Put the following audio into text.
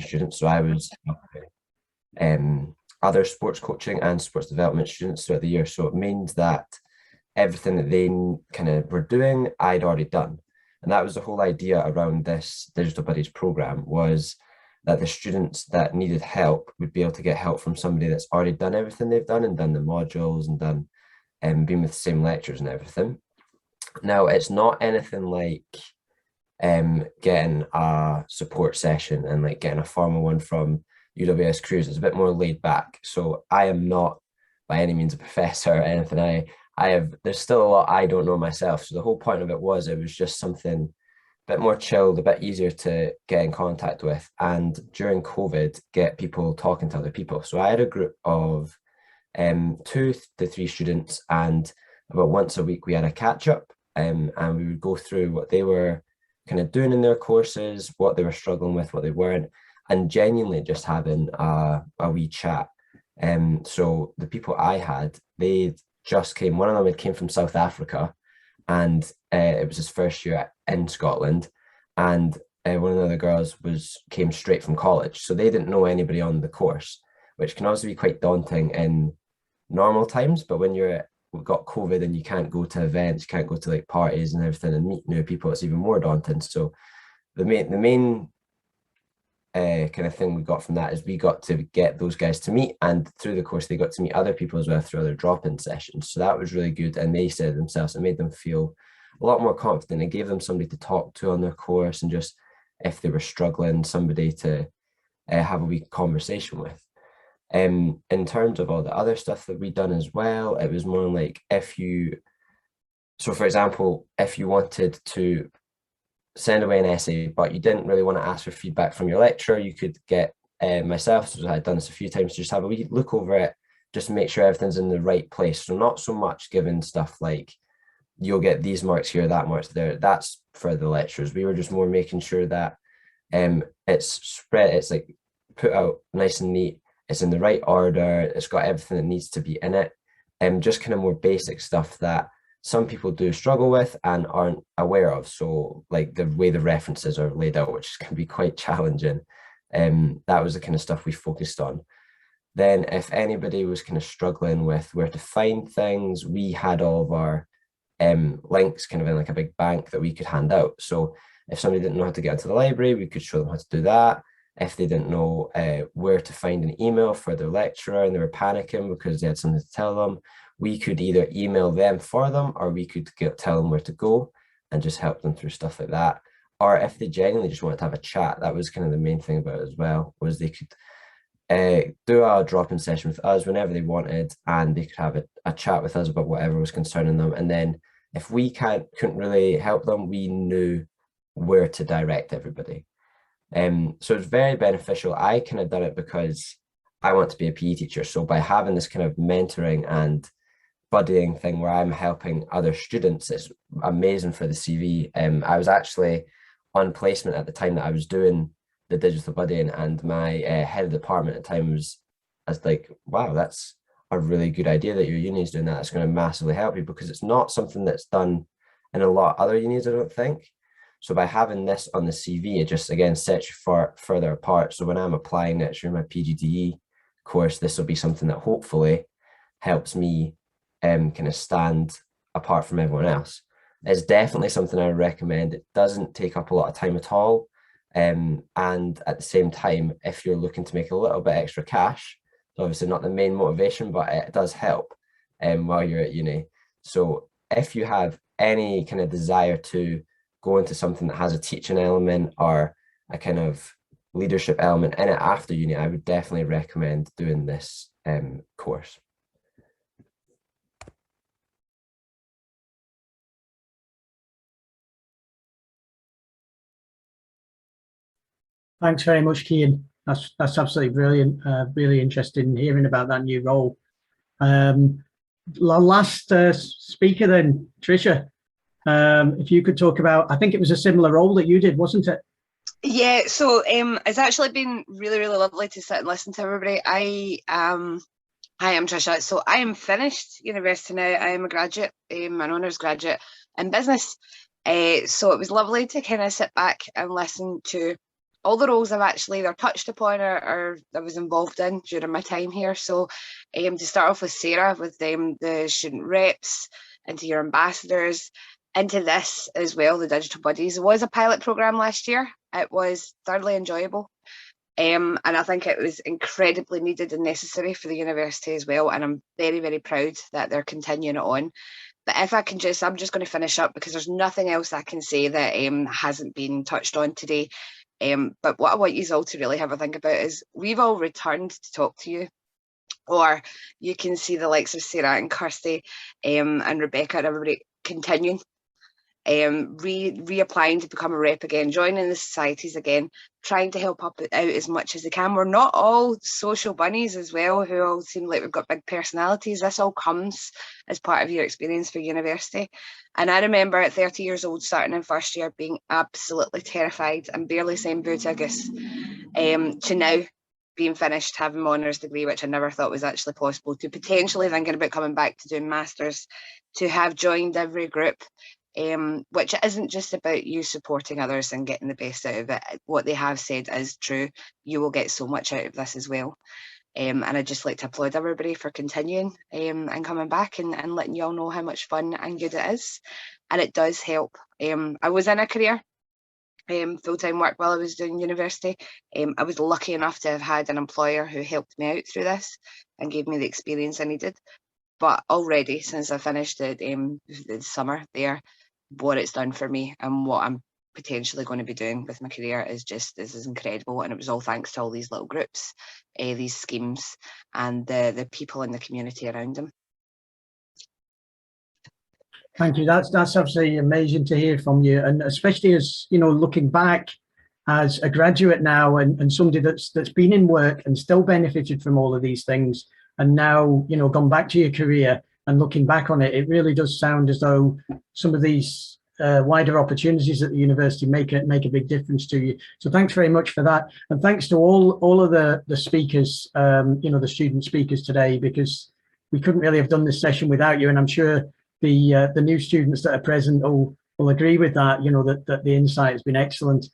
students. So I was other sports coaching and sports development students throughout the year. So it means that everything that they kind of were doing, I'd already done. And that was the whole idea around this Digital Buddies program, was that the students that needed help would be able to get help from somebody that's already done everything they've done and done the modules and done been with the same lectures and everything. Now, it's not anything like getting a support session and like getting a formal one from UWS Careers. It's a bit more laid back. So I am not by any means a professor or anything. There's still a lot I don't know myself. So the whole point of it was just something a bit more chilled, a bit easier to get in contact with, and during COVID, get people talking to other people. So I had a group of 2 to 3 students, and about once a week we had a catch up, and we would go through what they were kind of doing in their courses, what they were struggling with, what they weren't, and genuinely just having a wee chat. So the people I had, they just came, one of them had came from South Africa, and it was his first year in Scotland, and one of the other girls came straight from college, so they didn't know anybody on the course, which can obviously be quite daunting in normal times, but when we've got COVID and you can't go to events, you can't go to like parties and everything and meet new people, it's even more daunting. So the main kind of thing we got from that is we got to get those guys to meet, and through the course they got to meet other people as well through other drop-in sessions. So that was really good, and they said themselves, it made them feel a lot more confident. It gave them somebody to talk to on their course, and just if they were struggling, somebody to have a wee conversation with. In terms of all the other stuff that we'd done as well, it was more like so for example, if you wanted to send away an essay, but you didn't really want to ask for feedback from your lecturer, you could get myself, so I'd done this a few times, just have a wee look over it, just make sure everything's in the right place. So not so much giving stuff like, you'll get these marks here, that marks there. That's for the lecturers. We were just more making sure that it's spread, it's like put out nice and neat, it's in the right order, it's got everything that needs to be in it, and just kind of more basic stuff that some people do struggle with and aren't aware of. So like the way the references are laid out, which can be quite challenging. That was the kind of stuff we focused on. Then if anybody was kind of struggling with where to find things, we had all of our links kind of in like a big bank that we could hand out. So if somebody didn't know how to get into the library, we could show them how to do that. If they didn't know where to find an email for their lecturer and they were panicking because they had something to tell them, we could either email them for them, or we could tell them where to go and just help them through stuff like that. Or if they genuinely just wanted to have a chat, that was kind of the main thing about it as well, was they could do a drop-in session with us whenever they wanted, and they could have a chat with us about whatever was concerning them. And then if we couldn't really help them, we knew where to direct everybody. So it's very beneficial. I kind of done it because I want to be a PE teacher. So by having this kind of mentoring and buddying thing where I'm helping other students, it's amazing for the CV. I was actually on placement at the time that I was doing the digital buddying, and my head of the department at the time was like, wow, that's a really good idea that your uni is doing that. It's going to massively help you, because it's not something that's done in a lot of other unis, I don't think. So by having this on the CV, it just, again, sets you further apart. So when I'm applying next year in my PGDE course, this will be something that hopefully helps me kind of stand apart from everyone else. It's definitely something I recommend. It doesn't take up a lot of time at all. And at the same time, if you're looking to make a little bit extra cash, it's obviously not the main motivation, but it does help while you're at uni. So if you have any kind of desire to go into something that has a teaching element or a kind of leadership element in it after uni, I would definitely recommend doing this course. Thanks very much, Kian. That's absolutely brilliant. Really interested in hearing about that new role. Last speaker then, Patricia, if you could talk about, I think it was a similar role that you did, wasn't it? Yeah, so it's actually been really, really lovely to sit and listen to everybody. I am Trisha. So I am finished university now. I am a graduate, an honours graduate in business. So it was lovely to kind of sit back and listen to all the roles I've actually either touched upon or I was involved in during my time here. So to start off with Sarah, with the student reps, into your ambassadors, into this as well, the digital buddies. It was a pilot programme last year. It was thoroughly enjoyable. And I think it was incredibly needed and necessary for the university as well. And I'm very, very proud that they're continuing it on. But if I can I'm just going to finish up because there's nothing else I can say that hasn't been touched on today. But what I want you all to really have a think about is we've all returned to talk to you. Or you can see the likes of Sarah and Kirsty and Rebecca and everybody continuing, reapplying to become a rep again, joining the societies again, trying to help out as much as they can. We're not all social bunnies as well, who all seem like we've got big personalities. This all comes as part of your experience for university. And I remember at 30 years old, starting in first year, being absolutely terrified and barely saying boo to to now being finished, having my honours degree, which I never thought was actually possible, to potentially thinking about coming back to doing masters, to have joined every group, which isn't just about you supporting others and getting the best out of it. What they have said is true. You will get so much out of this as well. And I'd just like to applaud everybody for continuing and coming back and letting you all know how much fun and good it is. And it does help. I was in a career, full-time work while I was doing university. I was lucky enough to have had an employer who helped me out through this and gave me the experience I needed. But already, since I finished the summer there, what it's done for me and what I'm potentially going to be doing with my career is incredible. And it was all thanks to all these little groups, these schemes, and the people in the community around them. Thank you. That's absolutely amazing to hear from you, and especially as you know, looking back as a graduate now and somebody that's been in work and still benefited from all of these things, and now you know gone back to your career and looking back on it, it really does sound as though some of these wider opportunities at the university make a big difference to you. So thanks very much for that, and thanks to all of the speakers, you know, the student speakers today, because we couldn't really have done this session without you, and I'm sure the new students that are present will agree with that, you know, that the insight has been excellent.